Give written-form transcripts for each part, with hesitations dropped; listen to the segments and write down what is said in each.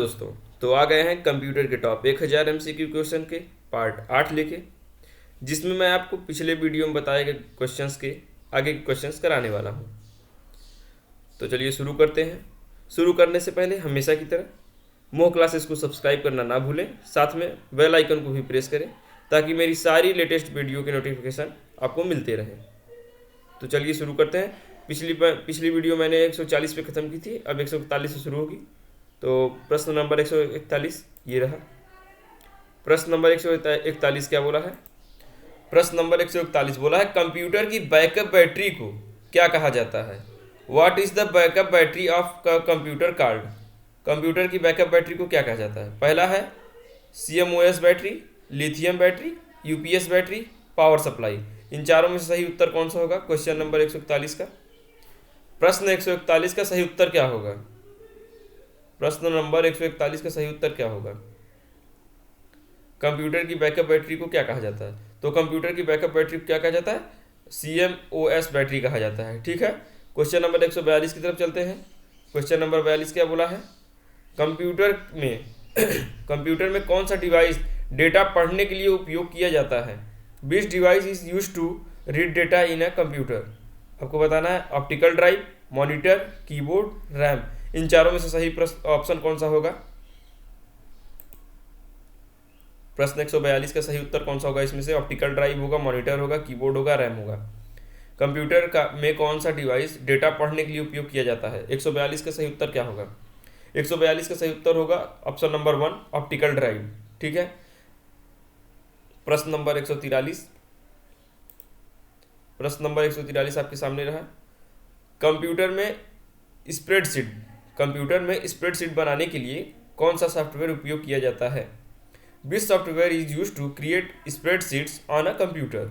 दोस्तों, तो आ गए हैं कंप्यूटर के टॉप 1000 MCQ क्वेश्चन के पार्ट 8 लेके, जिसमें मैं आपको पिछले वीडियो में बताए गए क्वेश्चंस के आगे के क्वेश्चंस कराने वाला हूं। तो चलिए शुरू करते हैं। शुरू करने से पहले हमेशा की तरह मोह क्लासेस को सब्सक्राइब करना ना भूलें, साथ में बेल आइकन को भी प्रेस करें ताकि मेरी सारी लेटेस्ट वीडियो के नोटिफिकेशन आपको मिलते रहें। तो चलिए शुरू करते हैं। पिछली वीडियो मैंने 140 पे ख़त्म की थी, अब 141 से शुरू होगी। तो प्रश्न नंबर 141 ये रहा। प्रश्न नंबर 141 क्या बोला है? प्रश्न नंबर 141 बोला है, कंप्यूटर की बैकअप बैटरी को क्या कहा जाता है? What is the backup battery of computer card? Computer की बैकअप बैटरी को क्या कहा जाता है? पहला है CMOS battery, lithium battery, UPS battery, power supply. इन चारों में से सही उत्तर कौन सा होगा? क्वेश्चन नंबर 141 का। प्रश्न 141 का सही उत्तर क्या होगा? प्रश्न नंबर 141 का सही उत्तर क्या होगा? कंप्यूटर की बैकअप बैटरी को क्या कहा जाता है? तो कंप्यूटर की बैकअप बैटरी को क्या कहा जाता है? CMOS बैटरी कहा जाता है। ठीक है, क्वेश्चन नंबर 142 की तरफ चलते हैं। क्वेश्चन नंबर 42 क्या बोला है? कंप्यूटर में कंप्यूटर में कौन सा डिवाइस डेटा पढ़ने के लिए उपयोग किया जाता है? Which device is use to read data in a computer? आपको बताना है optical drive, monitor, keyboard, RAM. इन चारों में से सही ऑप्शन कौन सा होगा? प्रश्न 142 का सही उत्तर कौन सा होगा? इसमें से ऑप्टिकल ड्राइव होगा, मॉनिटर होगा, कीबोर्ड होगा, रैम होगा। कंप्यूटर का में कौन सा डिवाइस डेटा पढ़ने के लिए उपयोग किया जाता है? 142 का सही उत्तर क्या होगा? 142 का सही उत्तर होगा ऑप्शन नंबर 1 ऑप्टिकल ड्राइव। ठीक है, प्रश्न नंबर 143। प्रश्न नंबर 143 आपके सामने रहा। कंप्यूटर में स्प्रेडशीट बनाने के लिए कौन सा सॉफ्टवेयर उपयोग किया जाता है? Which software is use to create spreadsheets on a computer?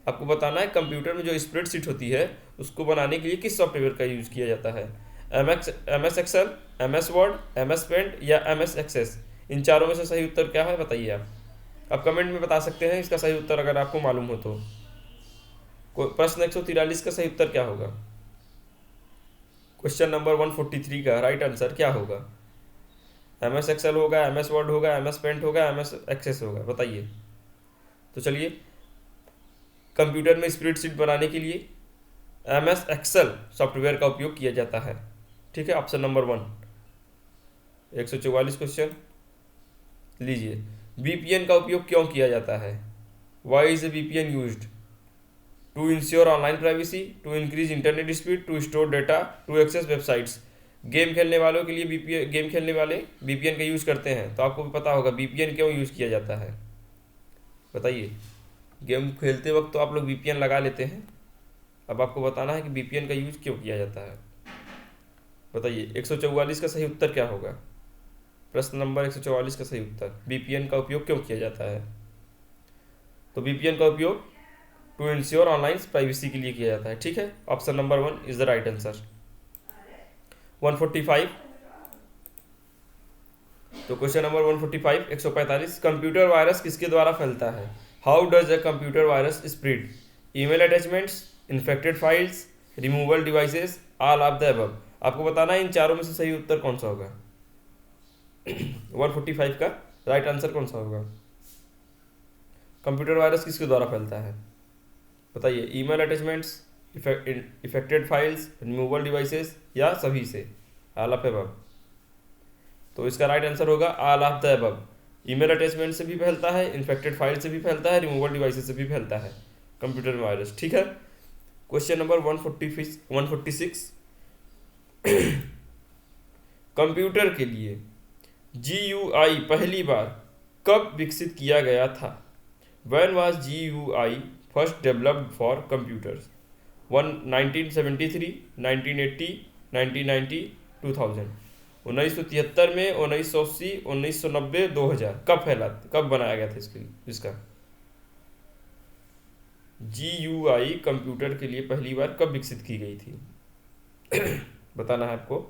आपको बताना है कंप्यूटर में जो स्प्रेडशीट होती है उसको बनाने के लिए किस सॉफ्टवेयर का यूज किया जाता है? MS Excel, MS Word, MS Paint या MS एक्सेस। इन चारों में से सही उत्तर क्या है बताइए आप कमेंट में बता सकते हैं इसका सही उत्तर अगर आपको मालूम हो तो। प्रश्न 143 का सही उत्तर क्या होगा? क्वेश्चन नंबर 143 का राइट आंसर क्या होगा? MS एक्सेल होगा, MS वर्ड होगा, MS पेंट होगा, MS एक्सेस होगा, बताइए। तो चलिए, कंप्यूटर में स्प्रेडशीट बनाने के लिए MS एक्सेल सॉफ्टवेयर का उपयोग किया जाता है। ठीक है, ऑप्शन नंबर 1। 144 क्वेश्चन लीजिए। VPN का उपयोग क्यों किया जाता है? Why is a VPN used? To ensure online privacy, to increase internet speed, to store data, to access websites. Game खेलने वालों के लिए गेम खेलने वाले VPN का यूज़ करते हैं, तो आपको भी पता होगा VPN क्यों यूज़ किया जाता है, बताइए। गेम खेलते वक्त तो आप लोग VPN लगा लेते हैं, अब आपको बताना है कि VPN का यूज़ क्यों किया जाता है, बताइए। 144 का सही उत्तर क्या होगा? प्रश्न नंबर 144 का सही उत्तर, VPN का उपयोग क्यों किया जाता है? तो VPN का उपयोग टू इंश्योर ऑनलाइन प्राइवेसी के लिए किया जाता है। ठीक है, option number 1 is the right answer. 145। तो क्वेश्चन नंबर 145 145, कंप्यूटर वायरस किसके द्वारा फैलता है? How does a computer virus spread? Email attachments, infected files, removal devices, all of the above. आपको बताना है इन चारों में से सही उत्तर कौन सा होगा। 145 का राइट आंसर कौन सा होगा? कंप्यूटर वायरस किसके द्वारा फैलता है, बताइए। Email attachments, affected files, removal devices या सभी से, ऑल ऑफ अबव। तो इसका राइट आंसर होगा all of the above. Email attachment से भी फैलता है, इन्फेक्टेड फाइल से भी फैलता है, रिमूवल डिवाइसेस से भी फैलता है कंप्यूटर वायरस। ठीक है, क्वेश्चन नंबर 146 कंप्यूटर के लिए GUI पहली बार कब विकसित किया गया था? When was GUI first developed for computers? 1973, 1980, 1990, 2000। 1973 में, 1980, 1990, 2000। कब बनाया गया था इसका GUI कंप्यूटर के लिए पहली बार कब विकसित की गई थी? बताना है आपको।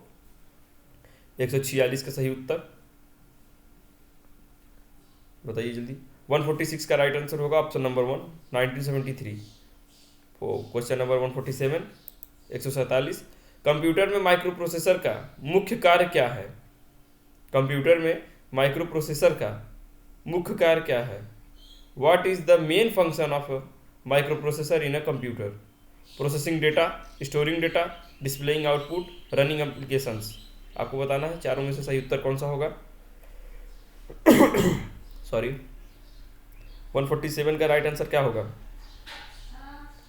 146 का सही उत्तर बताइए जल्दी। 146 का राइट आंसर होगा option number 1 1973। Question number 147 147, computer में माइक्रो प्रोसेसर का मुख्य कार्य क्या है? कंप्यूटर में माइक्रो प्रोसेसर का मुख्य कार्य क्या है? What is the main function of micro processor in a computer? Processing data, storing data, displaying output, running applications. आपको बताना है चारों में से सही उत्तर कौन सा होगा। सॉरी, 147 का राइट आंसर क्या होगा?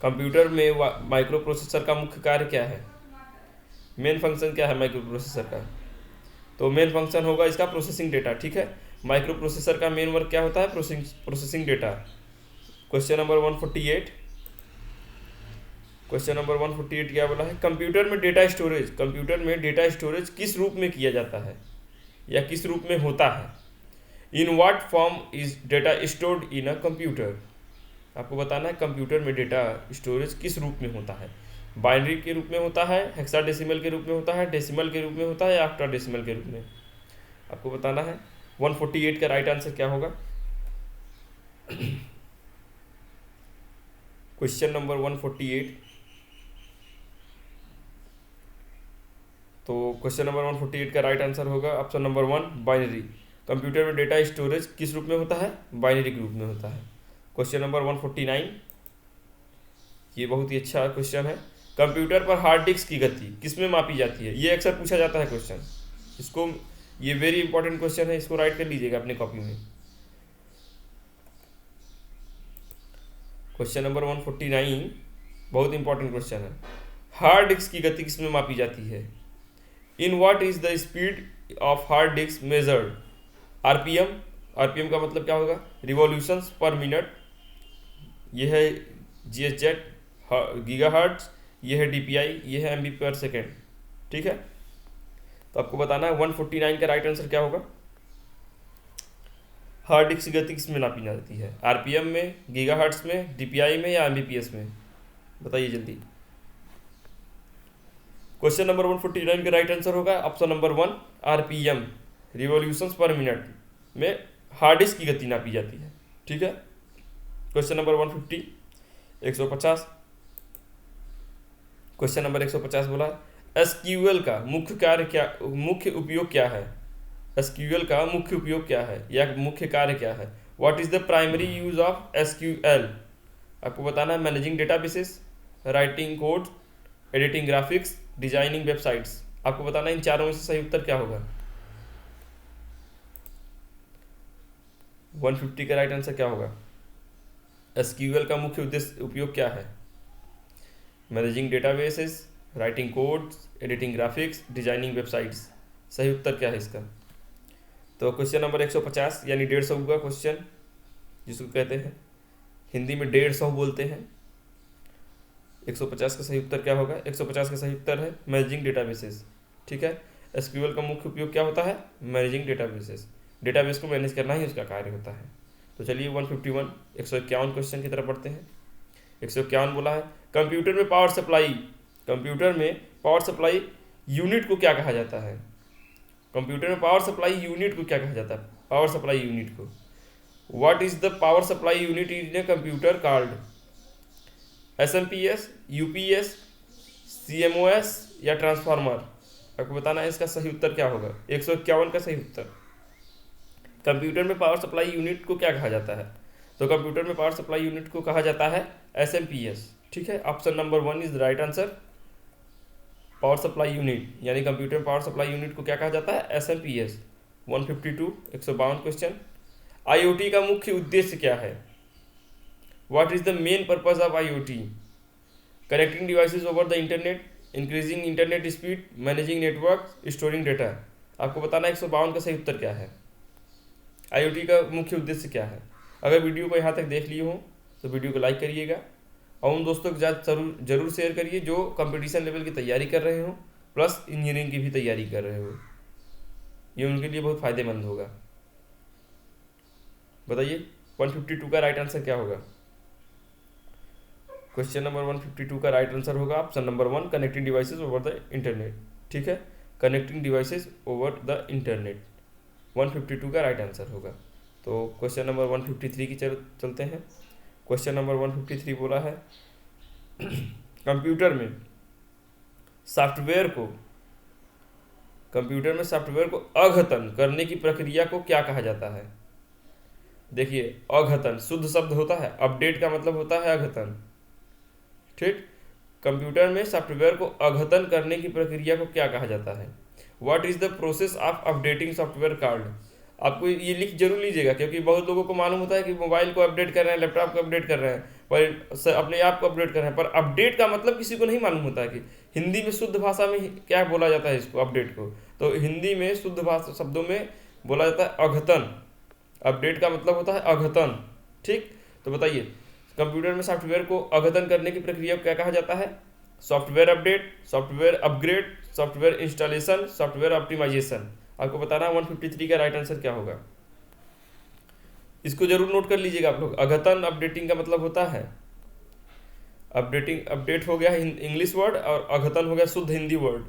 कंप्यूटर में माइक्रो प्रोसेसर का मुख्य कार्य क्या है? मेन फंक्शन क्या है माइक्रो प्रोसेसर का? तो मेन फंक्शन होगा इसका प्रोसेसिंग डेटा। ठीक है, माइक्रो प्रोसेसर का मेन वर्क क्या होता है? Processing data. Question number 148, question number 148 क्या बोला है? कंप्यूटर में डेटा स्टोरेज किस रूप में किया जाता है या किस रूप में होता है? In what form is data stored in a computer? आपको बताना है कंप्यूटर में डेटा स्टोरेज किस रूप में होता है। बाइनरी के रूप में होता है, हेक्साडेसिमल के रूप में होता है, डेसिमल के रूप में होता है या ऑक्टाडेसिमल के रूप में? आपको बताना है। 148 का राइट आंसर क्या होगा? क्वेश्चन नंबर 148, तो क्वेश्चन नंबर 148 का राइट आंसर होगा ऑप्शन नंबर 1, बाइनरी। कंप्यूटर में डेटा स्टोरेज किस रूप में होता है? बाइनरी के रूप में होता है। क्वेश्चन नंबर 149, ये बहुत ही अच्छा क्वेश्चन है। कंप्यूटर पर हार्ड डिस्क की गति किस में मापी जाती है? ये अक्सर पूछा जाता है क्वेश्चन, इसको, ये वेरी इंपॉर्टेंट क्वेश्चन है, इसको राइट कर लीजिएगा अपनी कॉपी में। क्वेश्चन नंबर 149 बहुत इंपॉर्टेंट क्वेश्चन है। हार्ड डिस्क की गति किस में मापी जाती है? In what is the speed of hard disk measured? RPM, RPM का मतलब क्या होगा? रिवॉल्यूशंस पर मिनट, यह है जीएचजेड, गीगाहर्ट्ज, ये है डीपीआई, ये है एमबी पर सेकेंड। ठीक है, तो आपको बताना है 149 का राइट आंसर क्या होगा। हार्ड डिस्क की गति किस में नापी जाती है? आरपीएम में, गीगाहर्ट्ज में, डीपीआई में या एमबीपीएस में? बताइए जल्दी। क्वेश्चन नंबर 149 का राइट आंसर होगा ऑप्शन नंबर 1, आरपीएम, रिवॉल्यूशंस पर मिनट में हार्ड डिस्क की गति नापी जाती है। ठीक है, क्वेश्चन नंबर 150, 150, क्वेश्चन नंबर 150 बोला एसक्यूएल का मुख्य उपयोग क्या है? एसक्यूएल का मुख्य उपयोग क्या है या मुख्य कार्य क्या है? What is the primary use of SQL? आपको बताना है managing databases, writing code, editing graphics, designing websites. आपको बताना है इन चारों में से सही उत्तर क्या होगा। 150 का राइट आंसर क्या होगा? एसक्यूएल का मुख्य उद्देश्य उपयोग क्या है? Managing databases, writing codes, editing graphics, designing websites. सही उत्तर क्या है इसका? तो क्वेश्चन नंबर 150 यानी 150 का क्वेश्चन, जिसको कहते हैं हिंदी में 150 बोलते हैं। 150 का सही उत्तर क्या होगा? 150 का सही उत्तर है मैनेजिंग डेटाबेसेस। ठीक है, एसक्यूएल का मुख्य उपयोग क्या होता है? मैनेजिंग डेटाबेसेस, डेटाबेस को मैनेज करना ही उसका कार्य होता है। तो चलिए 151, 151 क्वेश्चन की तरफ बढ़ते हैं। 151 बोला है कंप्यूटर में पावर सप्लाई यूनिट को क्या कहा जाता है? कंप्यूटर में पावर सप्लाई यूनिट को क्या कहा जाता है? पावर सप्लाई यूनिट को what is the power supply unit in a computer called? SMPS, UPS, CMOS या ट्रांसफार्मर? आपको बताना है इसका सही उत्तर क्या होगा। 151 का सही उत्तर, कंप्यूटर में पावर सप्लाई यूनिट को क्या कहा जाता है? तो कंप्यूटर में पावर सप्लाई यूनिट को कहा जाता है एसएमपीएस। ठीक है, option number 1 is the right answer, power supply unit, यानी कंप्यूटर में पावर सप्लाई यूनिट को क्या कहा जाता है? एसएमपीएस। 152, 152 क्वेश्चन, आईओटी का मुख्य उद्देश्य क्या है? What is the main purpose of IoT? Connecting devices over the internet, increasing internet speed, managing network, storing data. आपको बताना है 152 का सही उत्तर क्या है। आईओटी का मुख्य उद्देश्य क्या है? अगर वीडियो को यहाँ तक देख लिए हो तो वीडियो को लाइक करिएगा और उन दोस्तों के साथ जरूर शेयर करिए जो कंपटीशन लेवल की तैयारी कर रहे हो प्लस इंजीनियरिंग की भी तैयारी कर रहे हो, ये उनके लिए बहुत फ़ायदेमंद होगा। बताइए 152 का राइट आंसर क्या होगा। क्वेश्चन नंबर 152 का राइट आंसर होगा option number 1, connecting devices over the internet. ठीक है, connecting devices over the internet 152 का राइट आंसर होगा। तो क्वेश्चन नंबर 153 की चलते हैं। क्वेश्चन नंबर 153 बोला है कंप्यूटर में सॉफ्टवेयर को कंप्यूटर में सॉफ्टवेयर को अघतन करने की प्रक्रिया को क्या कहा जाता है? देखिए, अघतन शुद्ध शब्द होता है, अपडेट का मतलब होता है अघतन। ठीक, कंप्यूटर में सॉफ्टवेयर को अघतन करने की प्रक्रिया को क्या कहा जाता है? What is the process of updating software card? आपको ये लिख जरूर लीजिएगा, क्योंकि बहुत लोगों को मालूम होता है कि मोबाइल को अपडेट कर रहे हैं, लैपटॉप को अपडेट कर रहे हैं, पर अपने आप को अपडेट कर रहे हैं, पर अपडेट का मतलब किसी को नहीं मालूम होता है कि हिंदी में शुद्ध भाषा में क्या बोला जाता है इसको, अपडेट को। तो हिंदी में शुद्ध भाषा शब्दों में बोला जाता है अघतन। अपडेट का मतलब होता है अघतन। ठीक, तो बताइए, कंप्यूटर में सॉफ्टवेयर को अघतन करने की प्रक्रिया को क्या कहा जाता है? Software update, software upgrade, software installation, software optimisation. आपको बताना है 153 का राइट आंसर क्या होगा। इसको जरूर नोट कर लीजिएगा आप लोग। अघतन अपडेटिंग का मतलब होता है अपडेटिंग, अपडेट हो गया इंग्लिश वर्ड और अघतन हो गया शुद्ध हिंदी वर्ड।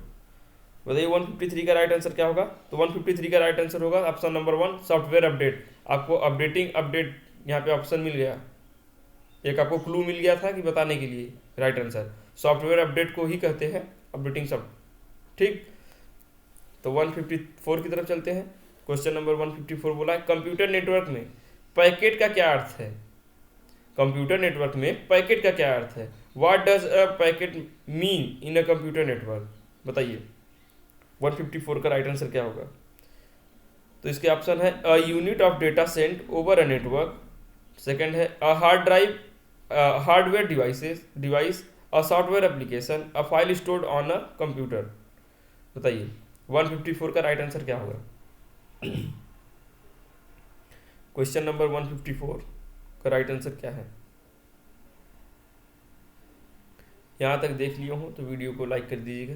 बताइए 153 का राइट आंसर क्या होगा? तो 153 का राइट आंसर होगा ऑप्शन नंबर 1, सॉफ्टवेयर अपडेट। आपको अपडेटिंग, अपडेट यहाँ पे ऑप्शन मिल गया, एक आपको क्लू मिल गया था कि बताने के लिए। राइट आंसर सॉफ्टवेयर अपडेट को ही कहते हैं अपडेटिंग सॉफ्ट। ठीक, तो 154 की तरफ चलते हैं। क्वेश्चन नंबर 154 बोला है, कंप्यूटर नेटवर्क में पैकेट का क्या अर्थ है? कंप्यूटर नेटवर्क में पैकेट का क्या अर्थ है? What does a packet mean in a computer network? बताइए 154 का राइट आंसर क्या होगा? तो इसके ऑप्शन है a unit of data sent over a network, second है a hard drive, hardware device, a software application, a file stored on a computer. बताइए 154 का राइट आंसर क्या होगा? क्वेश्चन नंबर 154 का राइट आंसर क्या है? यहाँ तक देख लिया हो तो वीडियो को लाइक कर दीजिएगा।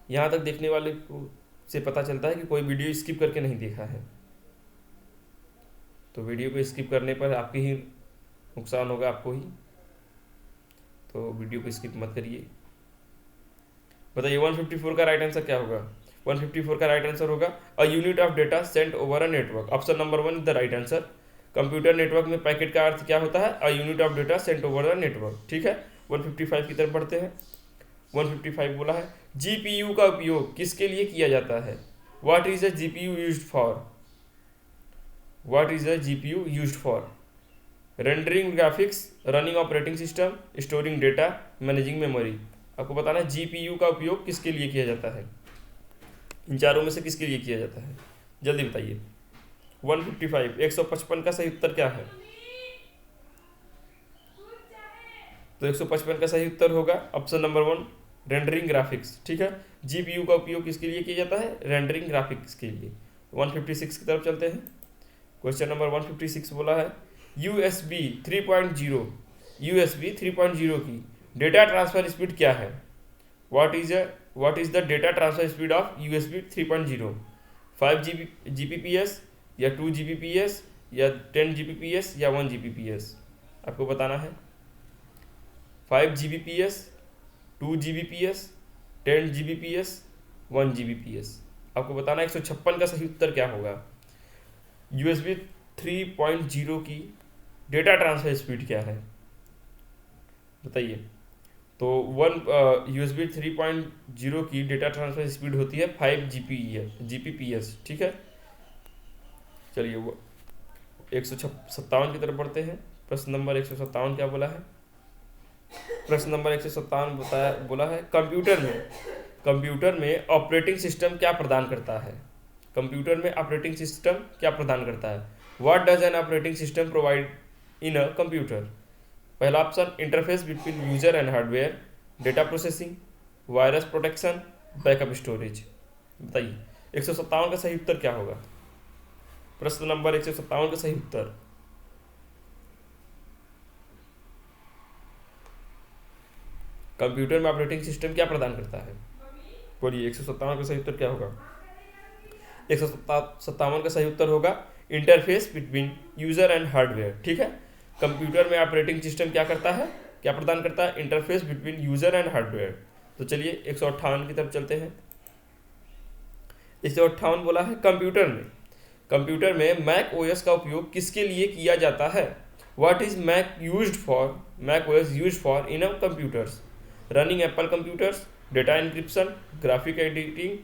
यहाँ तक देखने वाले को से पता चलता है कि कोई वीडियो स्किप करके नहीं देखा है। तो वीडियो को स्किप करने पर आपकी ही नुकसान होगा, आपको ही। तो वीडियो को स्किप मत करिए। बताइए 154 का राइट आंसर क्या होगा? 154 का राइट आंसर होगा a unit of data sent over a network. Option number 1 is the right answer. Computer network में पैकेट का अर्थ क्या होता है? A unit of data sent over a network. ठीक है, 155 की तरफ बढ़ते हैं। 155 बोला है, जीपीयू का उपयोग किसके लिए किया जाता है? What is a GPU used for? What is a GPU used for? Rendering graphics, running operating system, storing data, managing memory. आपको बताना है जीपीयू का उपयोग किसके लिए किया जाता है। इन चारों में से किसके लिए किया जाता है? जल्दी बताइए। 155, 155 का सही उत्तर क्या है? तो 155 का सही उत्तर होगा ऑप्शन नंबर 1, रेंडरिंग ग्राफिक्स। ठीक है, जीपीयू का उपयोग किसके लिए किया जाता है? रेंडरिंग ग्राफिक्स के लिए। 156 की तरफ चलते हैं। क्वेश्चन नंबर 156 बोला है, यूएसबी 3.0 की डेटा ट्रांसफर स्पीड क्या है? What is the data transfer speed of USB 3.0? 5 GBPS या 2 जीबीपीएस या 10 जीबीपीएस या 1 जीबीपीएस? आपको बताना है 5 जीबीपीएस, 2 जीबीपीएस, 10 जीबीपीएस, 1 जीबीपीएस। आपको बताना है 156 का सही उत्तर क्या होगा। यूएसबी 3.0 की डेटा ट्रांसफर स्पीड क्या है? बताइए। तो यूएसबी 3.0 की डेटा ट्रांसफर स्पीड होती है 5 जीबीपीएस। ठीक है, चलिए वो 157 की तरफ बढ़ते हैं। प्रश्न नंबर 157 क्या बोला है? प्रश्न नंबर 157 बोला है, कंप्यूटर में ऑपरेटिंग सिस्टम क्या प्रदान करता है? कंप्यूटर में ऑपरेटिंग सिस्टम क्या प्रदान करता है? What does an operating system provide in a computer? पहला option, interface between user and hardware, data processing, virus protection, backup storage. बताइए 157 का सही उत्तर क्या होगा? प्रश्न नंबर 157 का सही उत्तर, कंप्यूटर में ऑपरेटिंग सिस्टम क्या प्रदान करता है? बोलिए 157 का सही उत्तर क्या होगा? 157 का सही उत्तर होगा interface between user and hardware. ठीक है, कंप्यूटर में ऑपरेटिंग सिस्टम क्या करता है, क्या प्रदान करता है? Interface between user and hardware. तो चलिए 158 की तरफ चलते हैं। 158 बोला है, कंप्यूटर में मैक ओएस का उपयोग किसके लिए किया जाता है? What is Mac OS used for in computers? Running Apple computers, data encryption, graphic editing,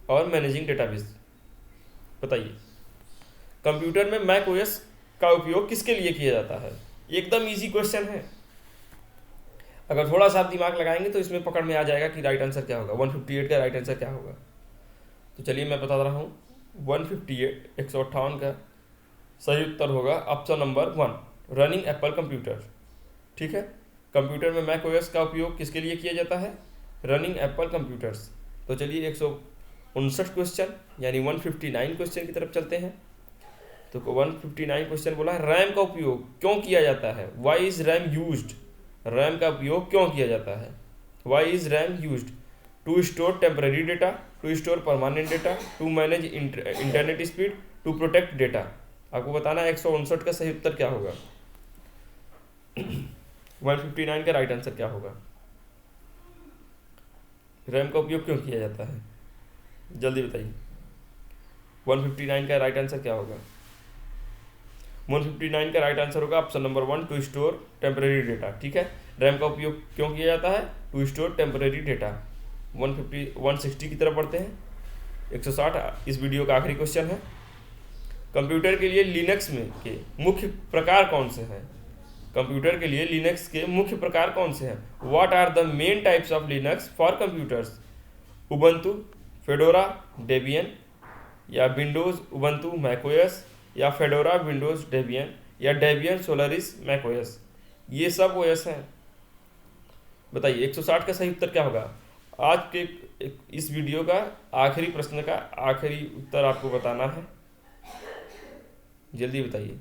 और मैनेजिंग डेटाबेस। बताइए कंप्यूटर में मैक ओएस का उपयोग किसके लिए किया जाता है? एकदम इजी क्वेश्चन है, अगर थोड़ा सा आप दिमाग लगाएंगे तो इसमें पकड़ में आ जाएगा कि राइट आंसर क्या होगा, 158 का राइट आंसर क्या होगा। तो चलिए मैं बता रहा हूँ, 158 158 का सही उत्तर होगा option number 1, running Apple computer. ठीक है, कंप्यूटर में मैक ओएस का उपयोग किसके लिए किया जाता है? Running Apple computers. तो चलिए 159 क्वेश्चन यानी 159 क्वेश्चन की तरफ चलते हैं। तो 159 क्वेश्चन बोला है, रैम का उपयोग क्यों किया जाता है? Why is RAM used? RAM का उपयोग क्यों किया जाता है? Why is RAM used? To store temporary data, to store permanent data, to manage internet speed, to protect data. आपको बताना है 159 का सही उत्तर क्या होगा। 159 का राइट आंसर क्या होगा? रैम का उपयोग क्यों किया जाता है? जल्दी बताइए 159 का राइट आंसर क्या होगा? 159 का राइट आंसर होगा option number 1, to store temporary data. ठीक है, रैम का उपयोग क्यों किया जाता है? To store temporary data. 160 की तरफ बढ़ते हैं। 160 इस वीडियो का आखिरी क्वेश्चन है। कंप्यूटर के लिए लिनक्स में के मुख्य प्रकार कौन से हैं? कंप्यूटर के लिए लिनक्स के मुख्य प्रकार कौन से हैं? What are the main types of Linux for computers? Ubuntu, Fedora, Debian, या विंडोज उबंटू मैकओएस, या फेडोरा विंडोज डेबियन, या डेबियन सोलरिस मैकओएस। ये सब ओएस हैं। बताइए 160 का सही उत्तर क्या होगा? आज के इस वीडियो का आखिरी प्रश्न का आखिरी उत्तर आपको बताना है, जल्दी बताइए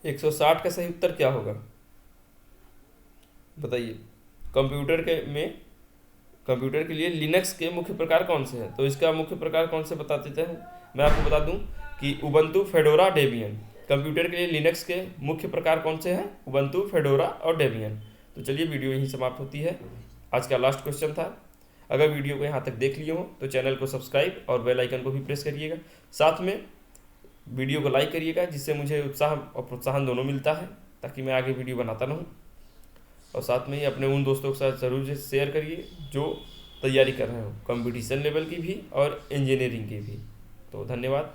160 का सही उत्तर क्या होगा? बताइए कंप्यूटर के लिए लिनक्स के मुख्य प्रकार कौन से हैं? तो इसका मुख्य प्रकार कौन से बता देते हैं, मैं आपको बता दूं कि उबंटू, फेडोरा, डेबियन। कंप्यूटर के लिए लिनक्स के मुख्य प्रकार कौन से हैं? उबंटू, फेडोरा और डेबियन। तो चलिए वीडियो यहीं समाप्त होती है। आज का लास्ट क्वेश्चन था। अगर वीडियो को यहाँ तक देख लिए हो तो चैनल को सब्सक्राइब और बेल आइकन को भी प्रेस करिएगा। साथ में वीडियो को लाइक करिएगा, जिससे मुझे उत्साह और प्रोत्साहन दोनों मिलता है, ताकि मैं आगे वीडियो बनाता रहूँ। और साथ में ही अपने उन दोस्तों के साथ ज़रूर शेयर करिए जो तैयारी कर रहे हो, कंपटीशन लेवल की भी और इंजीनियरिंग की भी। तो धन्यवाद।